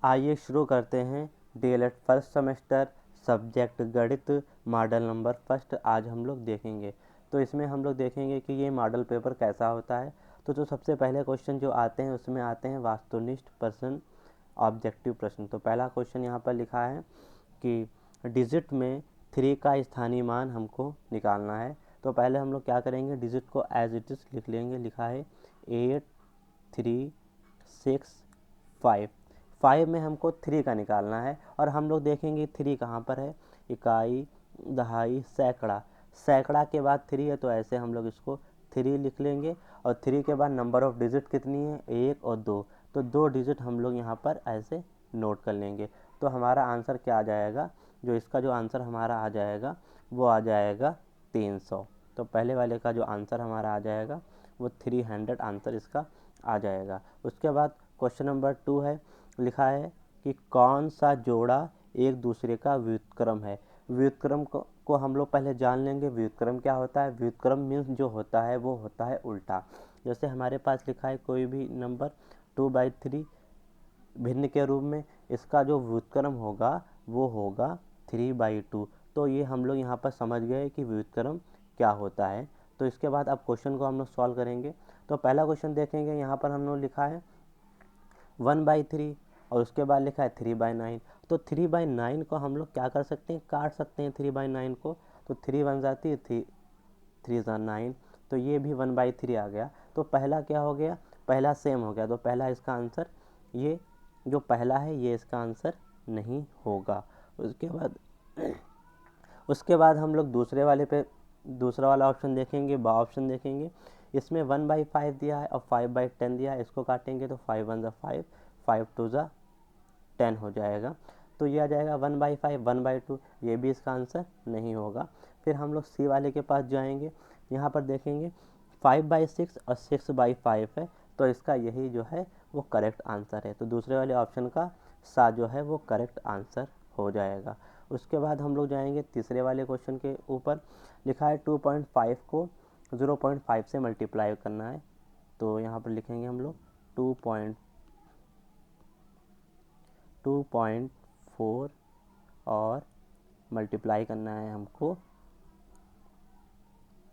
आइए शुरू करते हैं डीएलएड फर्स्ट सेमेस्टर सब्जेक्ट गणित मॉडल नंबर फर्स्ट। आज हम लोग देखेंगे, तो इसमें हम लोग देखेंगे कि ये मॉडल पेपर कैसा होता है। तो जो सबसे पहले क्वेश्चन जो आते हैं उसमें आते हैं वास्तुनिष्ठ प्रश्न, ऑब्जेक्टिव प्रश्न। तो पहला क्वेश्चन यहाँ पर लिखा है कि डिजिट में 3 का स्थानीय मान हमको निकालना है। तो पहले हम लोग क्या करेंगे, डिजिट को एज इट इज लिख लेंगे। लिखा है 8 3 6 5। 5 में हमको 3 का निकालना है और हम लोग देखेंगे 3 कहाँ पर है। इकाई, दहाई, सैकड़ा। सैकड़ा के बाद 3 है तो ऐसे हम लोग इसको 3 लिख लेंगे। और 3 के बाद नंबर ऑफ डिजिट कितनी है, 1 और 2। तो 2 डिजिट हम लोग यहाँ पर ऐसे नोट कर लेंगे। तो हमारा आंसर क्या आ जाएगा, जो इसका जो आंसर हमारा आ जाएगा वो आ जाएगा 300। तो पहले वाले का जो आंसर हमारा आ जाएगा वो 300 आंसर इसका आ जाएगा। उसके बाद क्वेश्चन नंबर 2 है, लिखा है कि कौन सा जोड़ा एक दूसरे का व्युत्क्रम है। व्युत्क्रम को हम लोग पहले जान लेंगे। व्युत्क्रम क्या होता है। व्युत्क्रम मीन्स जो होता है वो होता है उल्टा। जैसे हमारे पास लिखा है कोई भी नंबर 2/3 भिन्न के रूप में, इसका जो व्युत्क्रम होगा वो होगा 3/2। तो ये हम लोग यहाँ पर समझ गए कि व्युत्क्रम क्या होता है। तो इसके बाद अब क्वेश्चन को हम लोग सॉल्व करेंगे। तो पहला क्वेश्चन देखेंगे, यहाँ पर हम लोग लिखा है 1/3 और उसके बाद लिखा है 3/9। तो 3/9 को हम लोग क्या कर सकते हैं, काट सकते हैं 3/9 को। तो 3 बन जाती है, 3 ज़ा 9। तो ये भी 1/3 आ गया। तो पहला क्या हो गया, पहला सेम हो गया। तो पहला इसका आंसर, ये जो पहला है ये इसका आंसर नहीं होगा। उसके बाद हम लोग दूसरे वाले पे दूसरा वाला ऑप्शन देखेंगे, ऑप्शन देखेंगे। इसमें 1/5 दिया है और 5/10 दिया है। इसको काटेंगे तो 5 1 ज़ा 5, 5 2 ज़ा 10 हो जाएगा। तो ये आ जाएगा 1/5, 1/2। ये भी इसका आंसर नहीं होगा। फिर हम लोग सी वाले के पास जाएंगे। यहाँ पर देखेंगे 5/6 और 6/5 है। तो इसका यही जो है वो करेक्ट आंसर है। तो दूसरे वाले ऑप्शन का सा जो है वो करेक्ट आंसर हो जाएगा। उसके बाद हम लोग जाएंगे तीसरे वाले क्वेश्चन के ऊपर। लिखा है 2.5 को 0.5 से मल्टीप्लाई करना है। तो यहाँ पर लिखेंगे हम लोग 2.4 और मल्टीप्लाई करना है हमको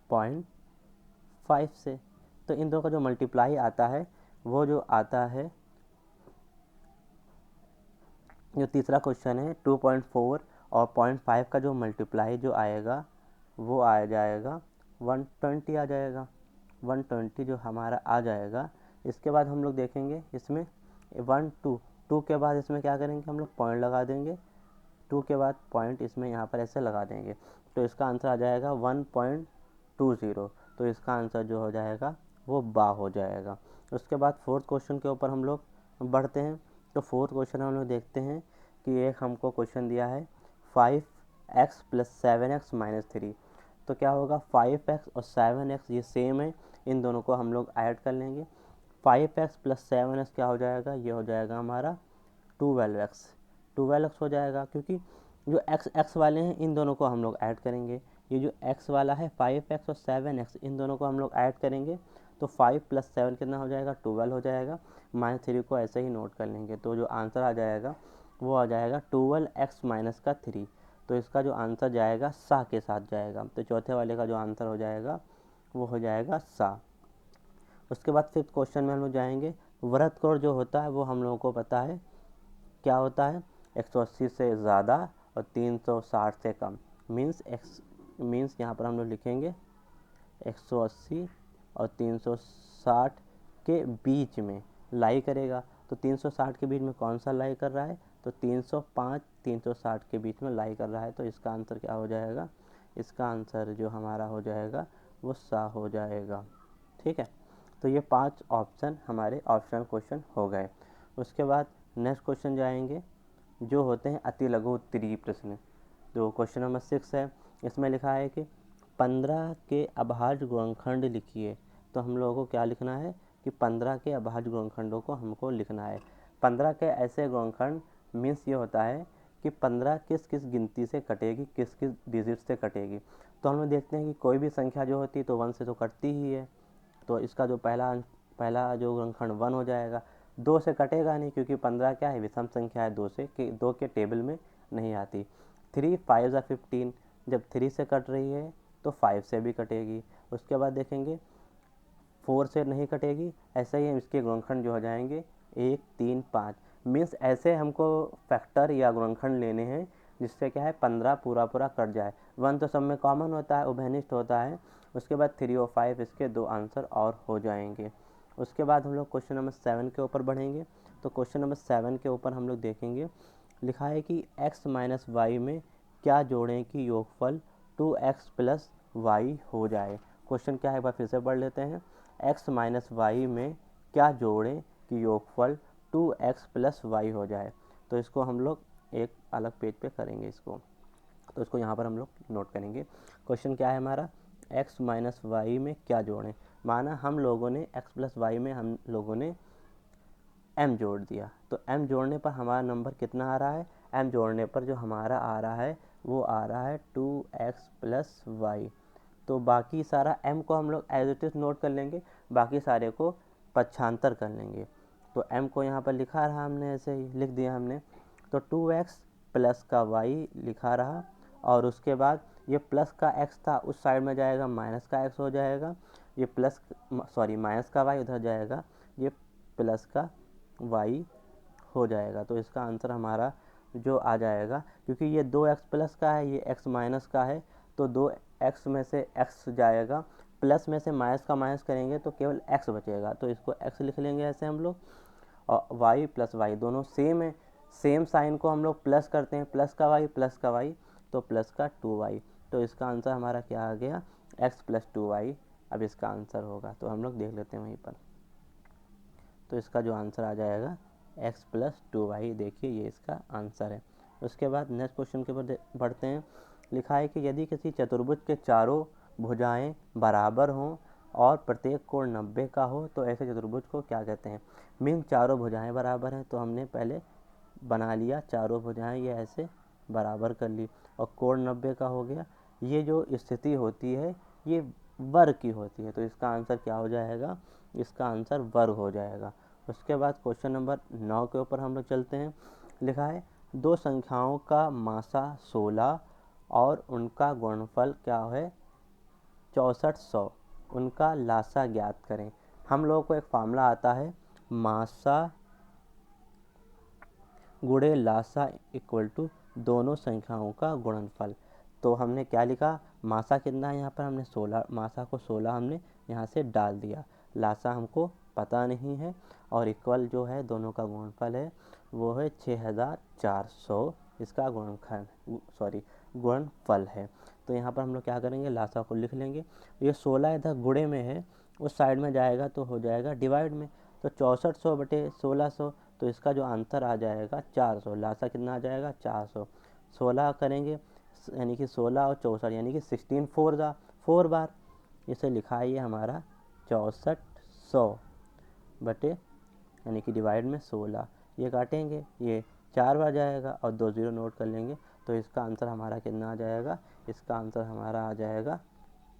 0.5 से। तो इन दोनों का जो मल्टीप्लाई आता है वो जो आता है, जो तीसरा क्वेश्चन है 2.4 और 0.5 का जो मल्टीप्लाई जो आएगा वो आ जाएगा 120 आ जाएगा। 120 जो हमारा आ जाएगा। इसके बाद हम लोग देखेंगे इसमें 1 2 2 के बाद इसमें क्या करेंगे, हम लोग पॉइंट लगा देंगे। 2 के बाद पॉइंट इसमें यहाँ पर ऐसे लगा देंगे। तो इसका आंसर आ जाएगा 1.20। तो इसका आंसर जो हो जाएगा वो बा हो जाएगा। उसके बाद फोर्थ क्वेश्चन के ऊपर हम लोग बढ़ते हैं। तो फोर्थ क्वेश्चन हम लोग देखते हैं कि एक हमको क्वेश्चन दिया है 5x + 7x - 3। तो क्या होगा, 5x और 7x ये सेम है, इन दोनों को हम लोग ऐड कर लेंगे। 5x + 7x क्या हो जाएगा, ये हो जाएगा हमारा 12x। 12x हो जाएगा, क्योंकि जो x वाले हैं इन दोनों को हम लोग ऐड करेंगे। ये जो x वाला है 5x और 7x इन दोनों को हम लोग ऐड करेंगे। तो 5 + 7 कितना हो जाएगा, 12 हो जाएगा। -3 को ऐसे ही नोट कर लेंगे। तो जो आंसर आ जाएगा वो आ जाएगा 12x - 3। तो इसका जो आंसर जाएगा सा के साथ जाएगा। तो चौथे वाले का जो आंसर हो जाएगा वो हो जाएगा सा। उसके बाद फिफ्थ क्वेश्चन में हम लोग जाएंगे। वृत्त कोण जो होता है वो हम लोगों को पता है क्या होता है, 180 से ज़्यादा और 360 से कम। मीन्स यहाँ पर हम लोग लिखेंगे 180 और 360 के बीच में लाई करेगा। तो 360 के बीच में कौन सा लाई कर रहा है, तो 305 360 के बीच में लाई कर रहा है। तो इसका आंसर क्या हो जाएगा, इसका आंसर जो हमारा हो जाएगा वो सा हो जाएगा। ठीक है। तो ये 5 ऑप्शन हमारे ऑप्शनल क्वेश्चन हो गए। उसके बाद नेक्स्ट क्वेश्चन जाएंगे जो होते हैं अति लघु उत्तरीय प्रश्न। तो क्वेश्चन नंबर 6 है। इसमें लिखा है कि 15 के अभाज्य गुणनखंड लिखिए। तो हम लोगों को क्या लिखना है कि 15 के अभाज्य गुणनखंडों को हमको लिखना है। 15 के ऐसे गुणनखंड मीन्स ये होता है कि 15 किस किस गिनती से कटेगी, किस किस डिजिट से कटेगी। तो हम लोग देखते हैं कि कोई भी संख्या जो होती है तो 1 से तो कटती ही है। तो इसका जो पहला जो गुणनखंड 1 हो जाएगा। 2 से कटेगा नहीं, क्योंकि 15 क्या है, विषम संख्या है, 2 के टेबल में नहीं आती। 3 5 ज़ा 15, जब 3 से कट रही है तो 5 से भी कटेगी। उसके बाद देखेंगे 4 से नहीं कटेगी, ऐसे ही इसके गुणनखंड जो हो जाएंगे 1 3 5। मीन्स ऐसे हमको फैक्टर या गुणनखंड लेने हैं जिससे क्या है 15 पूरा पूरा कट जाए। 1 तो सब में कॉमन होता है, उभयनिष्ठ होता है। उसके बाद 3 और 5 इसके 2 आंसर और हो जाएंगे। उसके बाद हम लोग क्वेश्चन नंबर 7 के ऊपर बढ़ेंगे। तो क्वेश्चन नंबर 7 के ऊपर हम लोग देखेंगे, लिखा है कि x माइनस वाई में क्या जोड़ें कि योगफल 2x प्लस वाई हो जाए। क्वेश्चन क्या है, एक बार फिर से पढ़ लेते हैं। x माइनस वाई में क्या जोड़ें कि योगफल 2x प्लस वाई हो जाए। तो इसको हम लोग एक अलग पेज पे करेंगे इसको, तो इसको यहाँ पर हम लोग नोट करेंगे। क्वेश्चन क्या है हमारा, x माइनस वाई में क्या जोड़ें। माना हम लोगों ने x प्लस वाई में हम लोगों ने m जोड़ दिया, तो m जोड़ने पर हमारा नंबर कितना आ रहा है, m जोड़ने पर जो हमारा आ रहा है वो आ रहा है 2x प्लस वाई। तो बाकी सारा m को हम लोग एज इट इज नोट कर लेंगे, बाकी सारे को पक्षांतर कर लेंगे। तो m को यहाँ पर लिखा रहा हमने, ऐसे ही लिख दिया हमने। तो 2x प्लस का y लिखा रहा, और उसके बाद ये प्लस का x था उस साइड में जाएगा, माइनस का x हो जाएगा। ये प्लस माइनस का y उधर जाएगा, ये प्लस का y हो जाएगा। तो इसका आंसर हमारा जो आ जाएगा, क्योंकि ये 2x प्लस का है, ये x माइनस का है, तो 2x में से x जाएगा, प्लस में से माइनस का माइनस करेंगे तो केवल x बचेगा, तो इसको x लिख लेंगे ऐसे हम लोग। और y प्लस वाई दोनों सेम है, सेम साइन को हम लोग प्लस करते हैं, प्लस का y तो प्लस का 2y। तो इसका आंसर हमारा क्या आ गया, x प्लस 2y। अब इसका आंसर होगा, तो हम लोग देख लेते हैं वहीं पर। तो इसका जो आंसर आ जाएगा x प्लस 2y, देखिए ये इसका आंसर है। उसके बाद नेक्स्ट क्वेश्चन के ऊपर बढ़ते हैं। लिखा है कि यदि किसी चतुर्भुज के चारों भुजाएं बराबर हों और प्रत्येक कोण 90 का हो तो ऐसे चतुर्भुज को क्या कहते हैं। मीन चारों भुजाएं बराबर हैं, तो हमने पहले बना लिया, चारों भुजाएं ये ऐसे बराबर कर ली, और कोण 90 का हो गया। ये जो स्थिति होती है ये वर्ग की होती है, तो इसका आंसर क्या हो जाएगा, इसका आंसर वर्ग हो जाएगा। उसके बाद क्वेश्चन नंबर 9 के ऊपर हम लोग चलते हैं। लिखा है दो संख्याओं का मासा 16 और उनका गुणनफल क्या है 6400, उनका लासा ज्ञात करें। हम लोगों को एक फार्मूला आता है, मासा गुणे लासा इक्वल टू दोनों संख्याओं का गुणनफल। तो हमने क्या लिखा, मासा कितना है यहाँ पर हमने 16, मासा को 16 हमने यहाँ से डाल दिया, लासा हमको पता नहीं है, और इक्वल जो है दोनों का गुणनफल है वो है 6400, इसका गुणनफल है। तो यहाँ पर हम लोग क्या करेंगे, लासा को लिख लेंगे। ये 16 इधर गुणे में है, उस साइड में जाएगा तो हो जाएगा डिवाइड में, तो 6400 बटे 1600, तो इसका जो आंसर आ जाएगा 400। लासा कितना आ जाएगा 400। 16 करेंगे यानी कि 16 और 64 यानी कि 16 4 बार, इसे लिखा है ये हमारा 6400 बटे यानी कि डिवाइड में 16। ये काटेंगे, ये 4 बार जाएगा और 2 0 नोट कर लेंगे, तो इसका आंसर हमारा कितना आ जाएगा, इसका आंसर हमारा आ जाएगा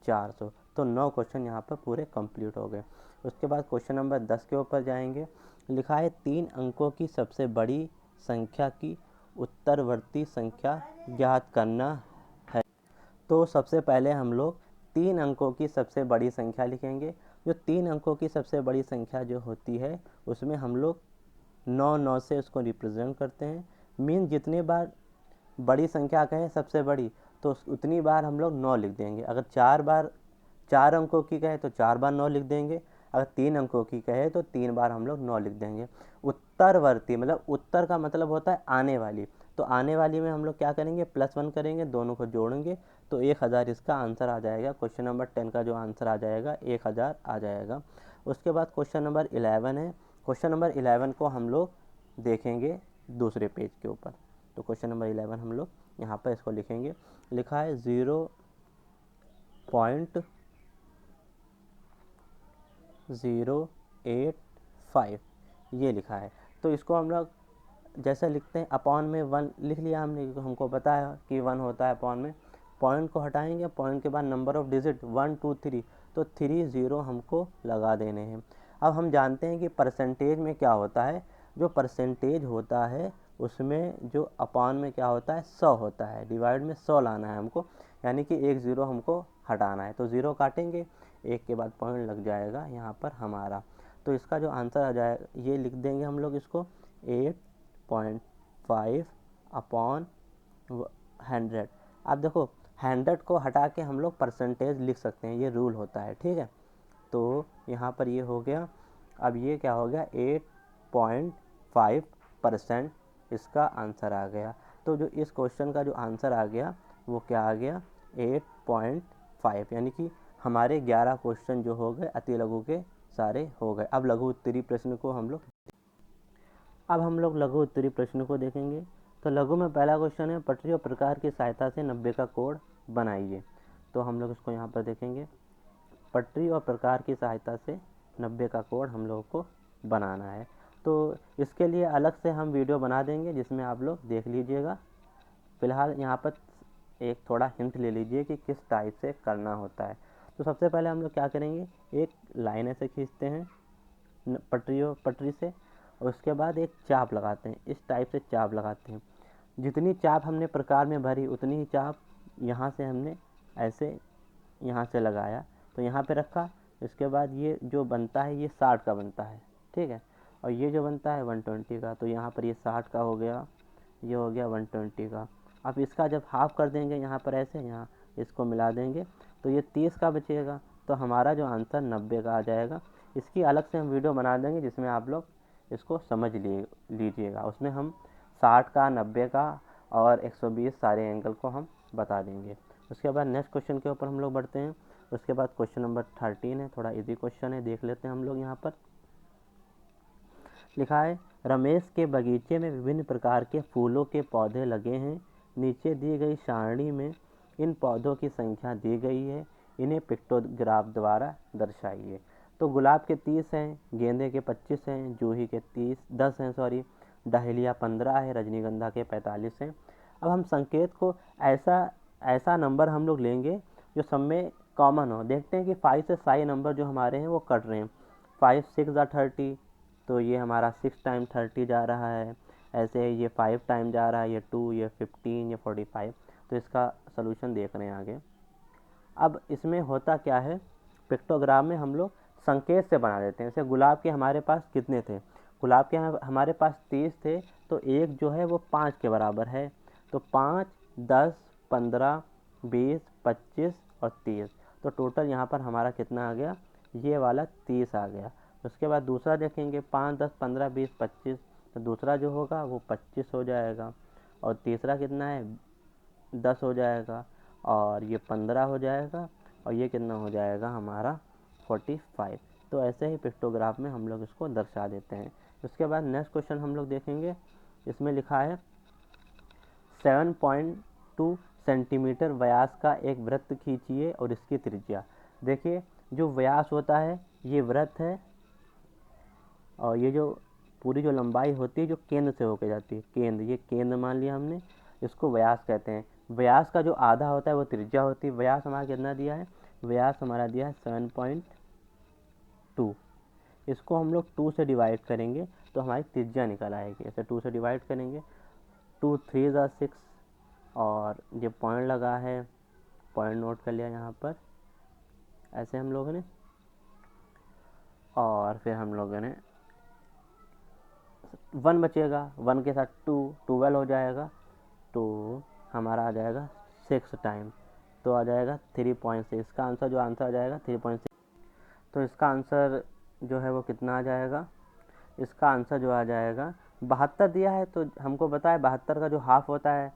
400। तो 9 क्वेश्चन यहाँ पर पूरे कंप्लीट हो गए। उसके बाद क्वेश्चन नंबर 10 के ऊपर जाएंगे। लिखा है 3 अंकों की सबसे बड़ी संख्या की उत्तरवर्ती संख्या ज्ञात करना है। तो सबसे पहले हम लोग 3 अंकों की सबसे बड़ी संख्या लिखेंगे। जो 3 अंकों की सबसे बड़ी संख्या जो होती है उसमें हम लोग 9 से उसको रिप्रेजेंट करते हैं। मीन जितने बार बड़ी संख्या कहें सबसे बड़ी, तो उतनी बार हम लोग 9 लिख देंगे। अगर 4 अंकों की कहे तो 4 बार 9 लिख देंगे, अगर 3 अंकों की कहे तो 3 बार हम लोग 9 लिख देंगे। उत्तरवर्ती मतलब उत्तर का मतलब होता है आने वाली, तो आने वाली में हम लोग क्या करेंगे, +1 करेंगे, दोनों को जोड़ेंगे तो 1000 इसका आंसर आ जाएगा। क्वेश्चन नंबर 10 का जो आंसर आ जाएगा 1000 आ जाएगा। उसके बाद क्वेश्चन नंबर 11 है। क्वेश्चन नंबर 11 को हम लोग देखेंगे दूसरे पेज के ऊपर। तो क्वेश्चन नंबर 11 हम लोग यहाँ पर इसको लिखेंगे। लिखा है 0.085 ये लिखा है। तो इसको हम लोग जैसे लिखते हैं, अपॉन में 1 लिख लिया हमने, क्योंकि हमको पता है कि 1 होता है अपॉन में। पॉइंट को हटाएंगे, पॉइंट के बाद नंबर ऑफ डिजिट 1 2 3, तो 3 0 हमको लगा देने हैं। अब हम जानते हैं कि परसेंटेज में क्या होता है, जो परसेंटेज होता है उसमें जो अपान में क्या होता है 100 होता है, डिवाइड में 100 लाना है हमको, यानी कि एक ज़ीरो हमको हटाना है। तो ज़ीरो काटेंगे, एक के बाद पॉइंट लग जाएगा यहाँ पर हमारा। तो इसका जो आंसर आ जाएगा ये लिख देंगे हम लोग इसको 8.5 अपॉन 100। अब देखो 100 को हटा के हम लोग परसेंटेज लिख सकते हैं, ये रूल होता है, ठीक है। तो यहाँ पर ये हो गया। अब ये क्या हो गया 8.5% इसका आंसर आ गया। तो जो इस क्वेश्चन का जो आंसर आ गया वो क्या आ गया 8.5, यानी कि हमारे 11 क्वेश्चन जो हो गए अति लघु के सारे हो गए। अब लघु उत्तरीय प्रश्न को हम लोग लघु उत्तरीय प्रश्न को देखेंगे। तो लघु में पहला क्वेश्चन है पटरी और प्रकार की सहायता से 90 का कोड बनाइए। तो हम लोग इसको यहाँ पर देखेंगे, पटरी और प्रकार की सहायता से 90 का कोड हम लोगों को बनाना है। तो इसके लिए अलग से हम वीडियो बना देंगे जिसमें आप लोग देख लीजिएगा। फिलहाल यहाँ पर एक थोड़ा हिंट ले लीजिए कि किस टाइप से करना होता है। तो सबसे पहले हम लोग क्या करेंगे, एक लाइन ऐसे खींचते हैं पटरी से, और उसके बाद एक चाप लगाते हैं, इस टाइप से चाप लगाते हैं। जितनी चाप हमने प्रकार में भरी उतनी ही चाप यहाँ से हमने ऐसे यहाँ से लगाया, तो यहाँ पे रखा। इसके बाद ये जो बनता है ये 60 का बनता है, ठीक है, और ये जो बनता है 120 का। तो यहाँ पर ये 60 का हो गया, ये हो गया 120 का। अब इसका जब हाफ कर देंगे यहाँ पर ऐसे, यहाँ इसको मिला देंगे तो ये 30 का बचेगा। तो हमारा जो आंसर 90 का आ जाएगा। इसकी अलग से हम वीडियो बना देंगे जिसमें आप लोग इसको समझ लीजिएगा। उसमें हम 60 का, 90 का और 120 सारे एंगल को हम बता देंगे। उसके बाद नेक्स्ट क्वेश्चन के ऊपर हम लोग बढ़ते हैं। उसके बाद क्वेश्चन नंबर 13 है, थोड़ा इजी क्वेश्चन है, देख लेते हैं हम लोग। यहाँ पर लिखा है रमेश के बगीचे में विभिन्न प्रकार के फूलों के पौधे लगे हैं। नीचे दी गई सारणी में इन पौधों की संख्या दी गई है, इन्हें पिक्टोग्राफ द्वारा दर्शाइए। तो गुलाब के 30 हैं, गेंदे के 25 हैं, जूही के 10 हैं, डहेलिया 15 है, रजनीगंधा के 45 हैं। अब हम संकेत को ऐसा नंबर हम लोग लेंगे जो सब में कॉमन हो। देखते हैं कि 5 से सारे नंबर जो हमारे हैं वो कट रहे हैं। 5 6 ज़ा 30, तो ये हमारा 6 टाइम 30 जा रहा है। ऐसे ये 5 टाइम जा रहा है, ये 2, ये 15, ये 45। तो इसका सलूशन देख रहे हैं आगे। अब इसमें होता क्या है, पिक्टोग्राम में हम लोग संकेत से बना देते हैं। जैसे गुलाब के हमारे पास कितने थे, गुलाब के हमारे पास 30 थे, तो एक जो है वो 5 के बराबर है। तो 5, 10, 15, 20, 25 और 30, तो टोटल यहाँ पर हमारा कितना आ गया, ये वाला 30 आ गया। उसके बाद दूसरा देखेंगे 5, 10, 15, 20, 25, तो दूसरा जो होगा वो 25 हो जाएगा। और तीसरा कितना है 10 हो जाएगा, और ये 15 हो जाएगा, और ये कितना हो जाएगा हमारा 45। तो ऐसे ही पिक्टोग्राफ में हम लोग इसको दर्शा देते हैं। उसके बाद नेक्स्ट क्वेश्चन हम लोग देखेंगे। इसमें लिखा है 7.2 सेंटीमीटर व्यास का एक वृत्त खींचिए और इसकी त्रिज्या। देखिए जो व्यास होता है ये वृत्त है, और ये जो पूरी जो लंबाई होती है जो केंद्र से होकर जाती है, केंद्र, ये केंद्र मान लिया हमने, इसको व्यास कहते हैं। व्यास का जो आधा होता है वो त्रिज्या होती है। व्यास हमारा कितना दिया है, व्यास हमारा दिया है 7.2। इसको हम लोग 2 से डिवाइड करेंगे तो हमारी त्रिज्या निकल आएगी। ऐसे 2 से डिवाइड करेंगे, 2 3 ज़ा 6, और ये पॉइंट लगा है, पॉइंट नोट कर लिया यहाँ पर ऐसे हम लोगों ने। और फिर हम लोगों ने 1 बचेगा, 1 के साथ 2, 12 हो जाएगा। तो हमारा आ जाएगा 6 टाइम, तो आ जाएगा 3.6। इसका आंसर जो आंसर आ जाएगा 3.6। तो इसका आंसर जो है वो कितना आ जाएगा, इसका आंसर जो आ जाएगा 72 दिया है, तो हमको पता है 72 का जो हाफ होता है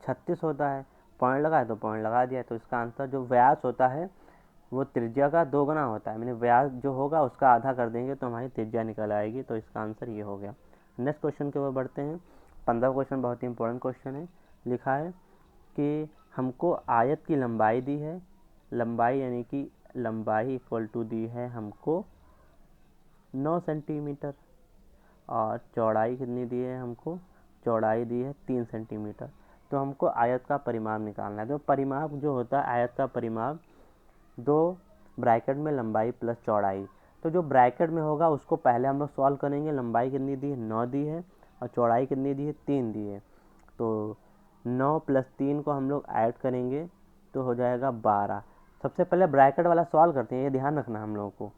36 होता है। पॉइंट लगा है तो पॉइंट लगा दिया है। तो इसका आंसर जो व्यास होता है वो त्रिज्या का 2 गुना होता है। मैंने व्यास जो होगा उसका आधा कर देंगे तो हमारी त्रिज्या निकल आएगी। तो इसका आंसर ये हो गया। नेक्स्ट क्वेश्चन के ऊपर बढ़ते हैं। 15वां क्वेश्चन बहुत ही इंपॉर्टेंट क्वेश्चन है। लिखा है कि हमको आयत की लंबाई दी है, लंबाई यानी कि लंबाई इक्वल टू दी है हमको 9 सेंटीमीटर, और चौड़ाई कितनी दी है हमको, चौड़ाई दी है 3 सेंटीमीटर। तो हमको आयत का परिमाप निकालना है। तो परिमाप जो होता है आयत का परिमाप, 2 ब्रैकेट में लंबाई प्लस चौड़ाई। तो जो ब्रैकेट में होगा उसको पहले हम लोग सॉल्व करेंगे। लंबाई कितनी दी है, 9 दी है, और चौड़ाई कितनी दी है, 3 दी है। तो 9 + 3 को हम लोग ऐड करेंगे तो हो जाएगा 12। सबसे पहले ब्रैकेट वाला सॉल्व करते हैं, ये ध्यान रखना हम लोगों को।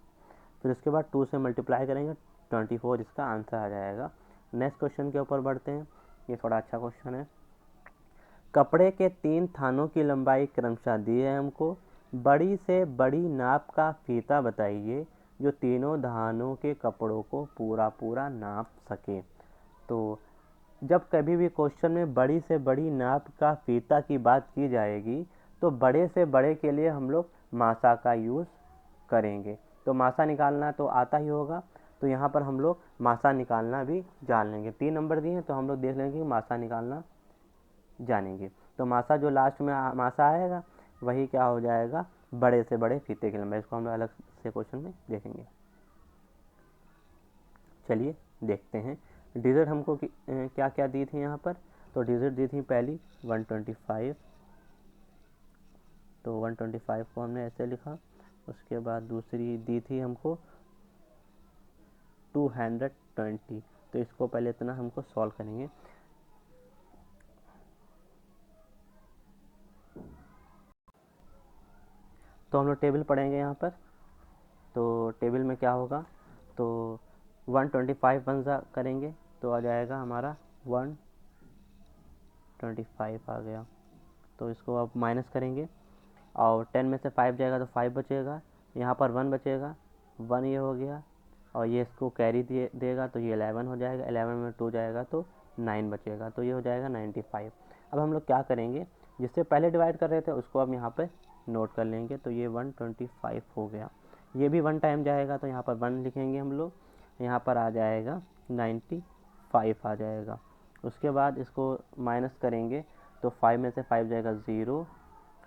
फिर उसके बाद 2 से मल्टीप्लाई करेंगे, 24 इसका आंसर आ जाएगा। नेक्स्ट क्वेश्चन के ऊपर बढ़ते हैं, ये थोड़ा अच्छा क्वेश्चन है। कपड़े के 3 थानों की लंबाई क्रमशः दी है हमको। बड़ी से बड़ी नाप का फीता बताइए जो तीनों थानों के कपड़ों को पूरा पूरा नाप सके। तो जब कभी भी क्वेश्चन में बड़ी से बड़ी नाप का फीता की बात की जाएगी तो बड़े से बड़े के लिए हम लोग मासा का यूज़ करेंगे। तो मासा निकालना तो आता ही होगा, तो यहाँ पर हम लोग मासा निकालना भी जान लेंगे। 3 नंबर दिए हैं तो हम लोग देख लेंगे कि मासा निकालना जानेंगे। तो मासा जो लास्ट में मासा आएगा वही क्या हो जाएगा, बड़े से बड़े फीते की लंबाई। इसको हम लोग अलग से क्वेश्चन में देखेंगे। चलिए देखते हैं डिजिट हमको क्या क्या दी थी यहाँ पर। तो डिजिट दी थी पहली 125, तो 125 को हमने ऐसे लिखा। उसके बाद दूसरी दी थी हमको 220, तो इसको पहले इतना हमको सॉल्व करेंगे। तो हम लोग टेबल पढ़ेंगे यहाँ पर। तो टेबल में क्या होगा, तो 125 वन सा करेंगे तो आ जाएगा हमारा 125 आ गया। तो इसको अब माइनस करेंगे और 10 में से 5 जाएगा तो 5 बचेगा, यहाँ पर 1 बचेगा, 1 ये हो गया, और ये इसको कैरी देगा तो ये 11 हो जाएगा, 11 में 2 जाएगा तो 9 बचेगा, तो ये हो जाएगा 95। अब हम लोग क्या करेंगे, जिससे पहले डिवाइड कर रहे थे उसको अब यहाँ पे नोट कर लेंगे। तो ये 125 हो गया, ये भी 1 टाइम जाएगा तो यहाँ पर 1 लिखेंगे हम लोग, यहाँ पर आ जाएगा 95 आ जाएगा। उसके बाद इसको माइनस करेंगे तो 5 में से 5 जाएगा 0,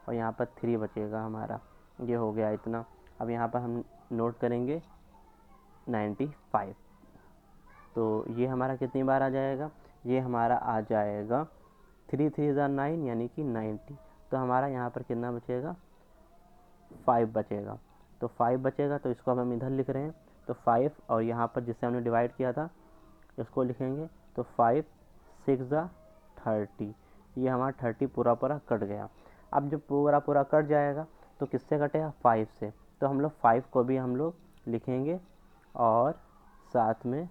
और यहाँ पर 3 बचेगा हमारा, ये हो गया इतना। अब यहाँ पर हम नोट करेंगे 95। तो ये हमारा कितनी बार आ जाएगा, ये हमारा आ जाएगा 3 3 9 यानी कि 90। तो हमारा यहाँ पर कितना बचेगा, 5 बचेगा। तो 5 बचेगा तो इसको अब हम इधर लिख रहे हैं, तो 5 और यहाँ पर जिससे हमने डिवाइड किया था इसको लिखेंगे, तो 5 6 30, ये हमारा 30 पूरा पूरा कट गया। अब जब पूरा पूरा कट जाएगा तो किससे कटेगा, 5 से। तो हम लोग 5 को भी हम लोग लिखेंगे, और साथ में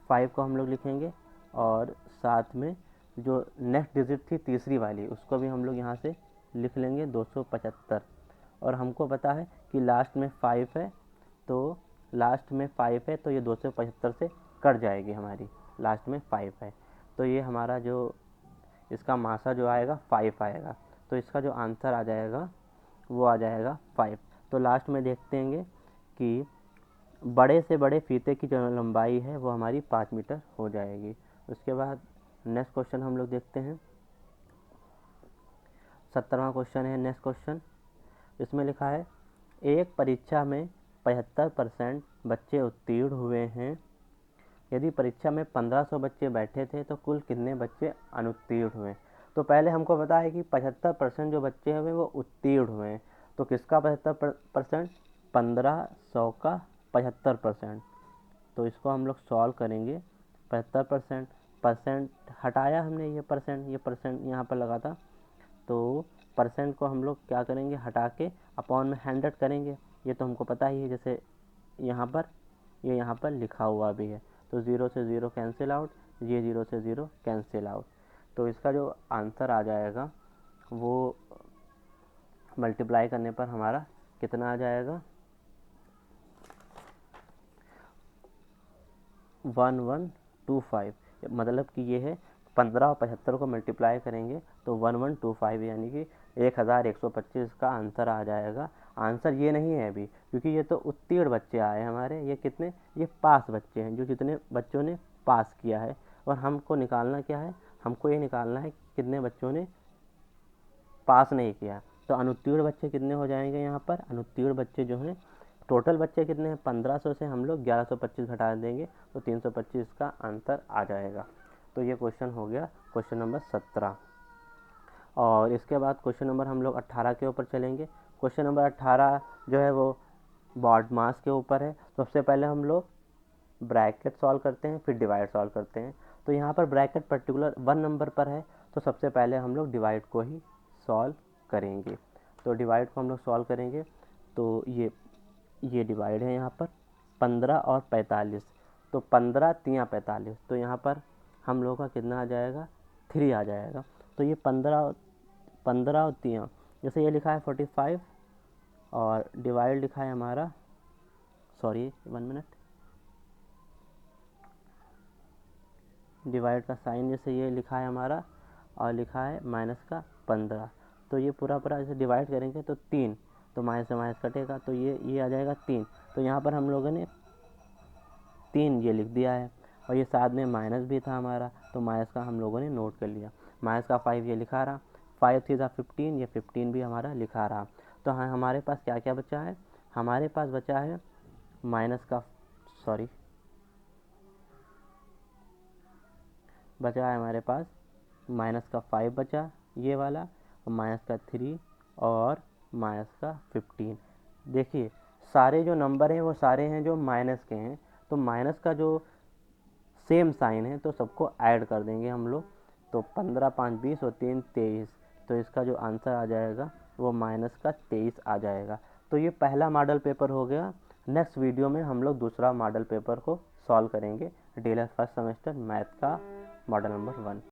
5 को हम लोग लिखेंगे, और साथ में जो नेक्स्ट डिजिट थी तीसरी वाली उसको भी हम लोग यहाँ से लिख लेंगे 275। और हमको पता है कि लास्ट में 5 है, तो लास्ट में 5 है तो ये 275 से कट जाएगी हमारी, लास्ट में 5 है। तो ये हमारा जो इसका मासा जो आएगा 5 आएगा, तो इसका जो आंसर आ जाएगा वो आ जाएगा 5। तो लास्ट में देखते हैं कि बड़े से बड़े फीते की जो लंबाई है वो हमारी 5 मीटर हो जाएगी। उसके बाद नेक्स्ट क्वेश्चन हम लोग देखते हैं, 17वां क्वेश्चन है नेक्स्ट क्वेश्चन। इसमें लिखा है एक परीक्षा में 75% बच्चे उत्तीर्ण हुए हैं। यदि परीक्षा में 1500 बच्चे बैठे थे तो कुल कितने बच्चे अनुत्तीर्ण हुए। तो पहले हमको पता है कि 75% जो बच्चे हैं वो उत्तीर्ण हुए हैं। तो किसका 75%, 1500 का 75%। तो इसको हम लोग सॉल्व करेंगे। 75% परसेंट हटाया हमने, ये परसेंट यहाँ पर लगा था, तो परसेंट को हम लोग क्या करेंगे, हटा के अपॉन में 100 करेंगे। ये तो हमको पता ही है, जैसे यहाँ पर ये यहाँ पर लिखा हुआ भी है। तो 0 से 0 कैंसिल आउट, ये 0 से 0 कैंसिल आउट। तो इसका जो आंसर आ जाएगा वो मल्टीप्लाई करने पर हमारा कितना आ जाएगा, 1125। मतलब कि ये है 15 और 75 को मल्टीप्लाई करेंगे तो 1125 यानी कि 1125 का आंसर आ जाएगा। आंसर ये नहीं है अभी, क्योंकि ये तो उत्तीर्ण बच्चे आए हमारे, ये कितने, ये पास बच्चे हैं, जो जितने बच्चों ने पास किया है। और हमको निकालना क्या है, हमको ये निकालना है कि कितने बच्चों ने पास नहीं किया। तो अनुत्तीर्ण बच्चे कितने हो जाएंगे, यहाँ पर अनुत्तीर्ण बच्चे जो हैं, टोटल बच्चे कितने हैं, 1500 से हम लोग 1125 घटा देंगे तो 325 का आंसर आ जाएगा। तो ये क्वेश्चन हो गया क्वेश्चन नंबर 17। और इसके बाद क्वेश्चन नंबर हम लोग 18 के ऊपर चलेंगे। क्वेश्चन नंबर 18 जो है वो बॉड मास के ऊपर है। तो सबसे पहले हम लोग ब्रैकेट सॉल्व करते हैं, फिर डिवाइड सॉल्व करते हैं। तो यहाँ पर ब्रैकेट पर्टिकुलर 1 नंबर पर है, तो सबसे पहले हम लोग डिवाइड को ही सॉल्व करेंगे। तो डिवाइड को हम लोग सॉल्व करेंगे, तो ये डिवाइड है यहाँ पर 15 और 45, तो 15 3 45, तो यहाँ पर हम लोगों का कितना आ जाएगा, 3 आ जाएगा। तो ये 15 और 3, जैसे ये लिखा है 45 और डिवाइड लिखा है हमारा, सॉरी 1 मिनट, डिवाइड का साइन जैसे ये लिखा है हमारा और लिखा है माइनस का 15, तो ये पूरा जैसे डिवाइड करेंगे तो 3, तो माइनस से माइनस कटेगा, तो ये आ जाएगा 3। तो यहाँ पर हम लोगों ने 3 ये लिख दिया है, और ये साथ में माइनस भी था हमारा, तो माइनस का हम लोगों ने नोट कर लिया। माइनस का 5 ये लिखा रहा, 5 3 15, ये 15 भी हमारा लिखा रहा। तो हाँ, हमारे पास क्या क्या बचा है, हमारे पास बचा है माइनस का, सॉरी, बचा है हमारे पास माइनस का 5 बचा ये वाला, और माइनस का 3 और माइनस का 15। देखिए सारे जो नंबर हैं वो सारे हैं जो माइनस के हैं, तो माइनस का जो सेम साइन है तो सबको ऐड कर देंगे हम लोग। तो 15 5 20 और 3 23, तो इसका जो आंसर आ जाएगा वो माइनस का 23 आ जाएगा। तो ये पहला मॉडल पेपर हो गया। नेक्स्ट वीडियो में हम लोग दूसरा मॉडल पेपर को सॉल्व करेंगे, डीएलएड फर्स्ट सेमेस्टर मैथ का मॉडल नंबर 1।